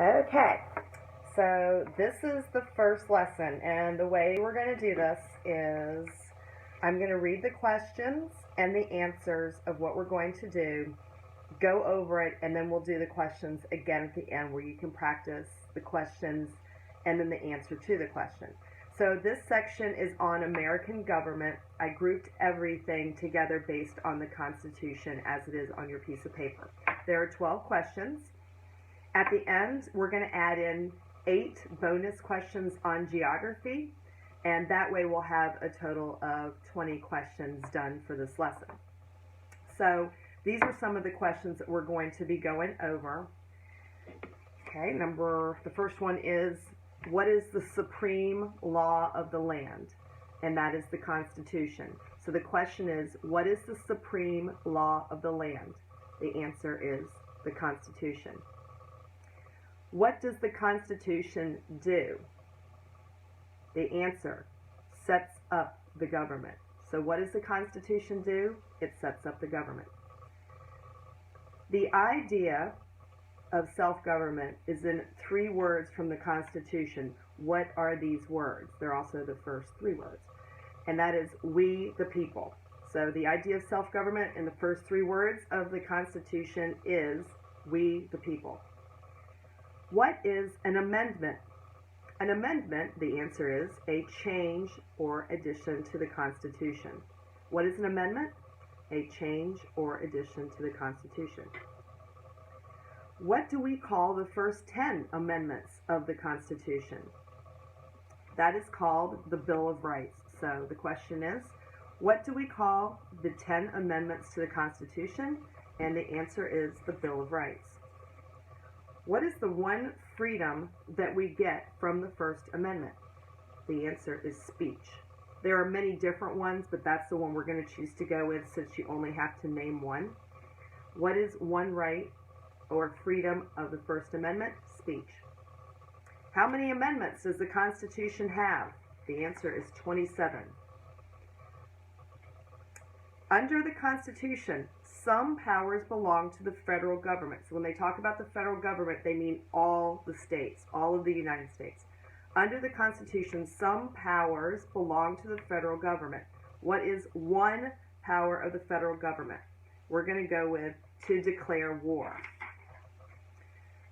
Okay, so this is the first lesson, and the way we're going to do this is I'm going to read the questions and the answers of what we're going to do, go over it, and then we'll do the questions again at the end where you can practice the questions and then the answer to the question. So this section is on American government. I grouped everything together based on the Constitution as it is on your piece of paper. There are 12 questions. At the end, we're going to add in 8 bonus questions on geography, and that way we'll have a total of 20 questions done for this lesson. So these are some of the questions that we're going to be going over. Okay, the first one is, what is the supreme law of the land? And that is the Constitution. So the question is, what is the supreme law of the land? The answer is the Constitution. What does the Constitution do? The answer, sets up the government. So what does the Constitution do? It sets up the government. The idea of self-government is in 3 words from the Constitution. What are these words? They're also the first 3 words. And that is, we the people. So the idea of self-government in the first 3 words of the Constitution is, we the people. What is an amendment? An amendment, the answer is, a change or addition to the Constitution. What is an amendment? A change or addition to the Constitution. What do we call the first 10 amendments of the Constitution? That is called the Bill of Rights. So the question is, what do we call the 10 amendments to the Constitution? And the answer is the Bill of Rights. What is the one freedom that we get from the First Amendment? The answer is speech. There are many different ones, but that's the one we're going to choose to go with since you only have to name one. What is one right or freedom of the First Amendment? Speech. How many amendments does the Constitution have? The answer is 27. Under the Constitution, some powers belong to the federal government. So when they talk about the federal government, they mean all the states, all of the United States. Under the Constitution, some powers belong to the federal government. What is one power of the federal government? We're going to go with to declare war.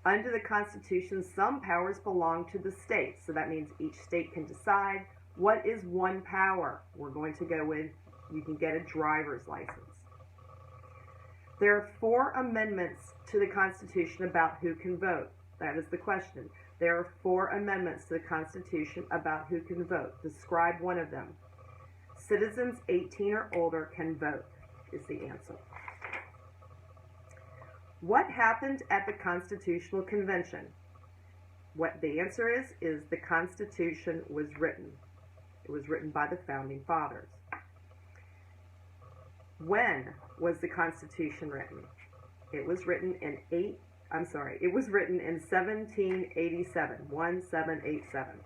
Under the Constitution, some powers belong to the states. So that means each state can decide. What is one power? We're going to go with, you can get a driver's license. There are 4 amendments to the Constitution about who can vote. That is the question. There are 4 amendments to the Constitution about who can vote. Describe one of them. Citizens 18 or older can vote is the answer. What happened at the Constitutional Convention? What the answer is the Constitution was written. It was written by the Founding Fathers. When was the Constitution written? It was written in 1787, 1787.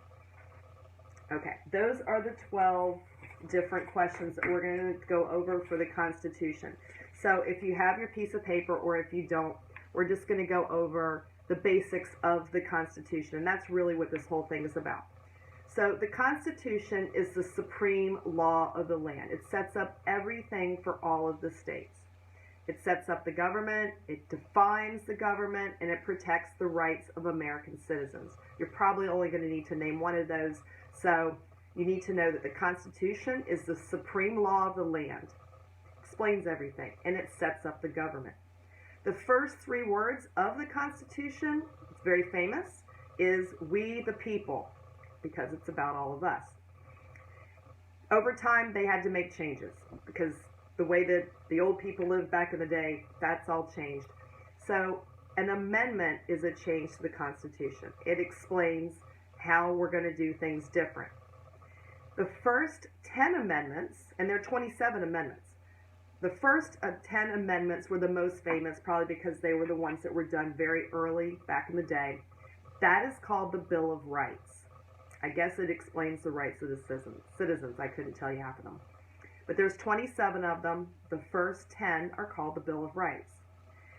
Okay, those are the 12 different questions that we're going to go over for the Constitution. So if you have your piece of paper or if you don't, we're just going to go over the basics of the Constitution, and that's really what this whole thing is about. So the Constitution is the supreme law of the land. It sets up everything for all of the states. It sets up the government, it defines the government, and it protects the rights of American citizens. You're probably only going to need to name one of those, so you need to know that the Constitution is the supreme law of the land. Explains everything, and it sets up the government. The first 3 words of the Constitution, it's very famous, is we the people, because it's about all of us. Over time, they had to make changes because the way that the old people lived back in the day, that's all changed. So an amendment is a change to the Constitution. It explains how we're going to do things different. The first 10 amendments, and there are 27 amendments, the first of 10 amendments were the most famous, probably because they were the ones that were done very early back in the day. That is called the Bill of Rights. I guess it explains the rights of the citizens. I couldn't tell you half of them. But there's 27 of them. The first 10 are called the Bill of Rights.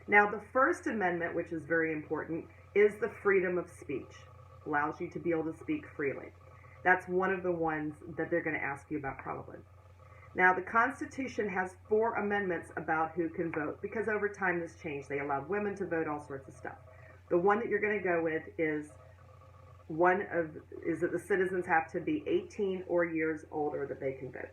Now, the First Amendment, which is very important, is the freedom of speech. Allows you to be able to speak freely. That's one of the ones that they're going to ask you about probably. Now, the Constitution has 4 amendments about who can vote, because over time this changed. They allowed women to vote, all sorts of stuff. The one that you're going to go with is that the citizens have to be 18 or years older that they can vote.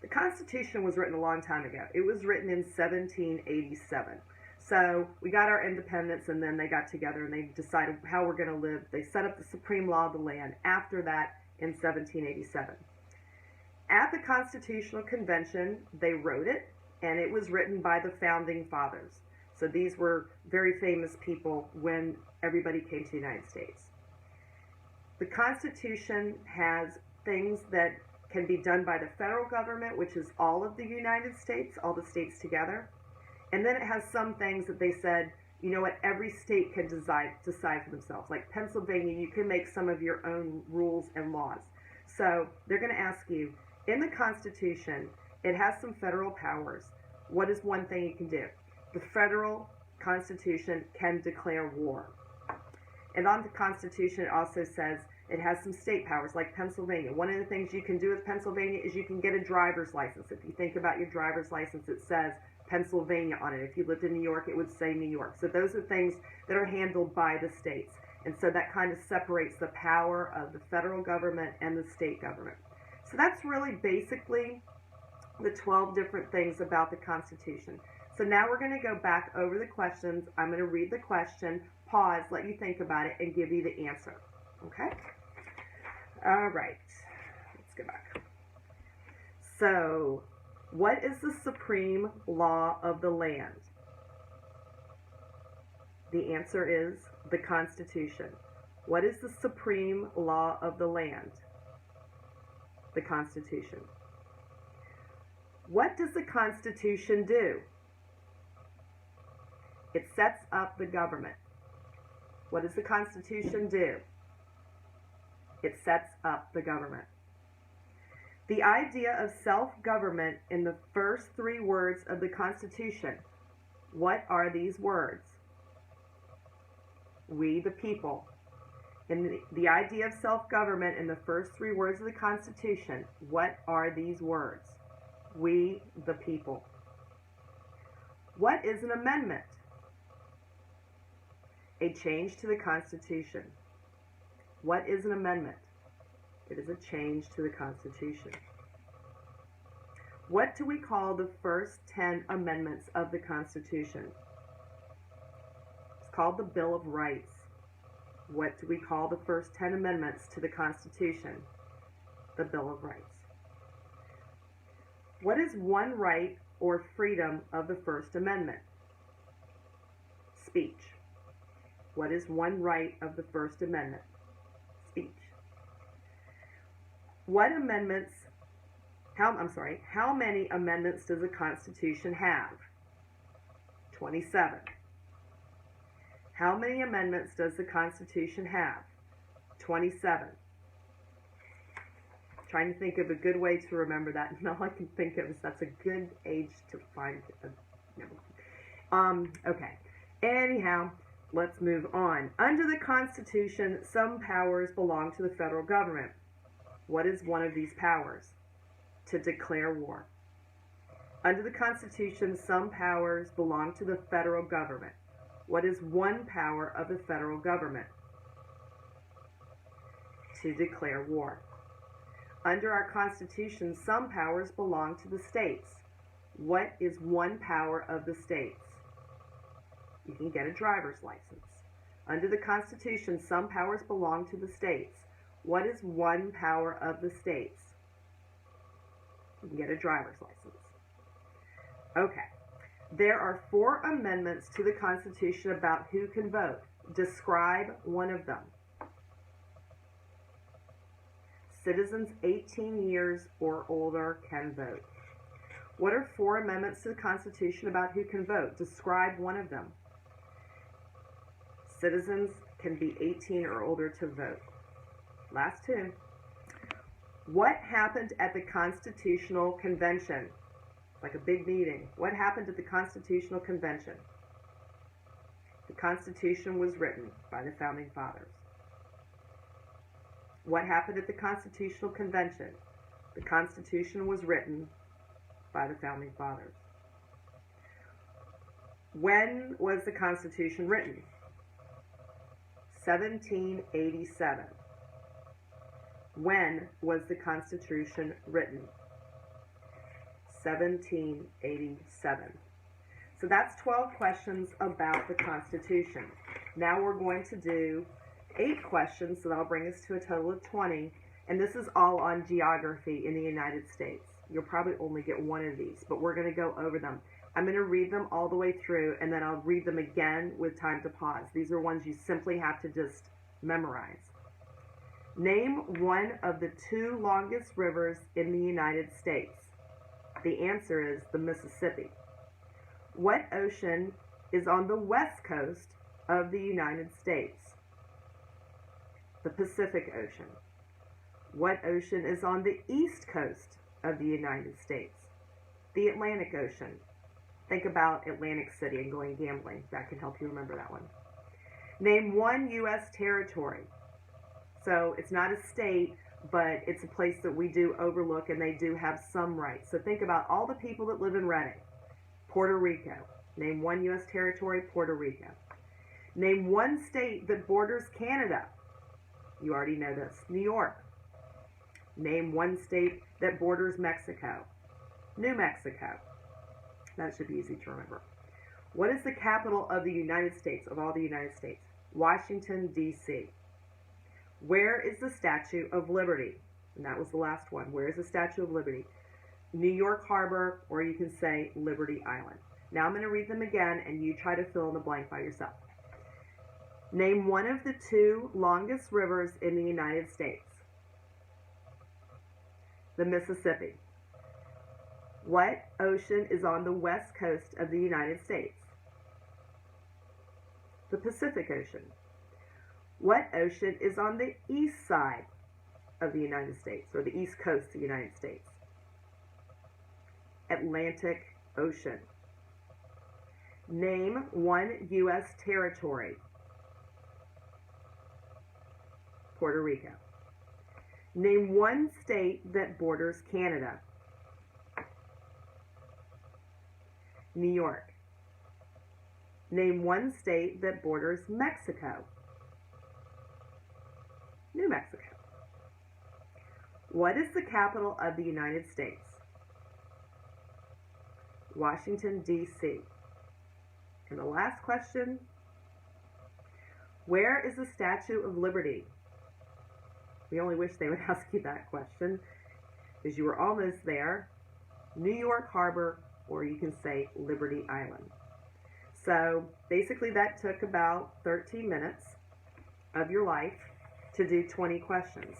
The Constitution was written a long time ago. It was written in 1787. So we got our independence, and then they got together and they decided how we're going to live. They set up the supreme law of the land after that in 1787. At the Constitutional Convention, they wrote it, and it was written by the Founding Fathers. So these were very famous people when everybody came to the United States. The Constitution has things that can be done by the federal government, which is all of the United States, all the states together. And then it has some things that they said, you know what, every state can decide for themselves. Like Pennsylvania, you can make some of your own rules and laws. So they're going to ask you, in the Constitution, it has some federal powers. What is one thing you can do? The federal Constitution can declare war. And on the Constitution, it also says it has some state powers, like Pennsylvania. One of the things you can do with Pennsylvania is you can get a driver's license. If you think about your driver's license, it says Pennsylvania on it. If you lived in New York, it would say New York. So those are things that are handled by the states. And so that kind of separates the power of the federal government and the state government. So that's really basically the 12 different things about the Constitution. So now we're going to go back over the questions. I'm going to read the question, pause, let you think about it, and give you the answer. Okay? All right. Let's go back. So, what is the supreme law of the land? The answer is the Constitution. What is the supreme law of the land? The Constitution. What does the Constitution do? It sets up the government. What does the Constitution do? It sets up the government. The idea of self-government in the first 3 words of the Constitution. What are these words? We the people. In the idea of self-government in the first 3 words of the Constitution, what are these words? We the people. What is an amendment? A change to the Constitution. What is an amendment? It is a change to the Constitution. What do we call the first 10 amendments of the Constitution? It's called the Bill of Rights. What do we call the first 10 amendments to the Constitution? The Bill of Rights. What is one right or freedom of the First Amendment? Speech. What is one right of the First Amendment? Speech. How many amendments does the Constitution have? 27. How many amendments does the Constitution have? 27. Trying to think of a good way to remember that, and all I can think of is that's a good age to find okay. Anyhow, let's move on. Under the Constitution, some powers belong to the federal government. What is one of these powers? To declare war. Under the Constitution, some powers belong to the federal government. What is one power of the federal government? To declare war. Under our Constitution, some powers belong to the states. What is one power of the states? You can get a driver's license. Under the Constitution, some powers belong to the states. What is one power of the states? You can get a driver's license. Okay. There are 4 amendments to the Constitution about who can vote. Describe one of them. Citizens 18 years or older can vote. What are 4 amendments to the Constitution about who can vote? Describe one of them. Citizens can be 18 or older to vote. Last 2. What happened at the Constitutional Convention? Like a big meeting. What happened at the Constitutional Convention? The Constitution was written by the Founding Fathers. What happened at the Constitutional Convention? The Constitution was written by the Founding Fathers. When was the Constitution written? 1787. When was the Constitution written? 1787. So that's 12 questions about the Constitution. Now we're going to do 8 questions, so that'll bring us to a total of 20. And this is all on geography in the United States. You'll probably only get one of these, but we're going to go over them. I'm going to read them all the way through, and then I'll read them again with time to pause. These are ones you simply have to just memorize. Name one of the 2 longest rivers in the United States. The answer is the Mississippi. What ocean is on the west coast of the United States? The Pacific Ocean. What ocean is on the east coast of the United States? The Atlantic Ocean. Think about Atlantic City and going gambling. That can help you remember that one. Name one U.S. territory. So it's not a state, but it's a place that we do overlook, and they do have some rights. So think about all the people that live in Reading. Puerto Rico. Name one U.S. territory, Puerto Rico. Name one state that borders Canada. You already know this. New York. Name one state that borders Mexico. New Mexico. That should be easy to remember. What is the capital of the United States, of all the United States? Washington, D.C. Where is the Statue of Liberty? And that was the last one. Where is the Statue of Liberty? New York Harbor, or you can say Liberty Island. Now I'm going to read them again, and you try to fill in the blank by yourself. Name one of the 2 longest rivers in the United States. The Mississippi. What ocean is on the west coast of the United States? The Pacific Ocean. What ocean is on the east side of the United States, or the east coast of the United States? Atlantic Ocean. Name one U.S. territory. Puerto Rico. Name one state that borders Canada. New York. Name one state that borders Mexico. New Mexico. What is the capital of the United States? Washington, D.C. And the last question, where is the Statue of Liberty? We only wish they would ask you that question, because you were almost there. New York Harbor, or you can say Liberty Island. So basically that took about 13 minutes of your life to do 20 questions.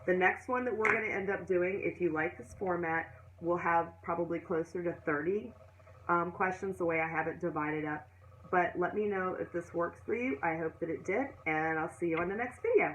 The next one that we're going to end up doing, if you like this format, we'll have probably closer to 30 questions the way I have it divided up. But let me know if this works for you. I hope that it did, and I'll see you on the next video.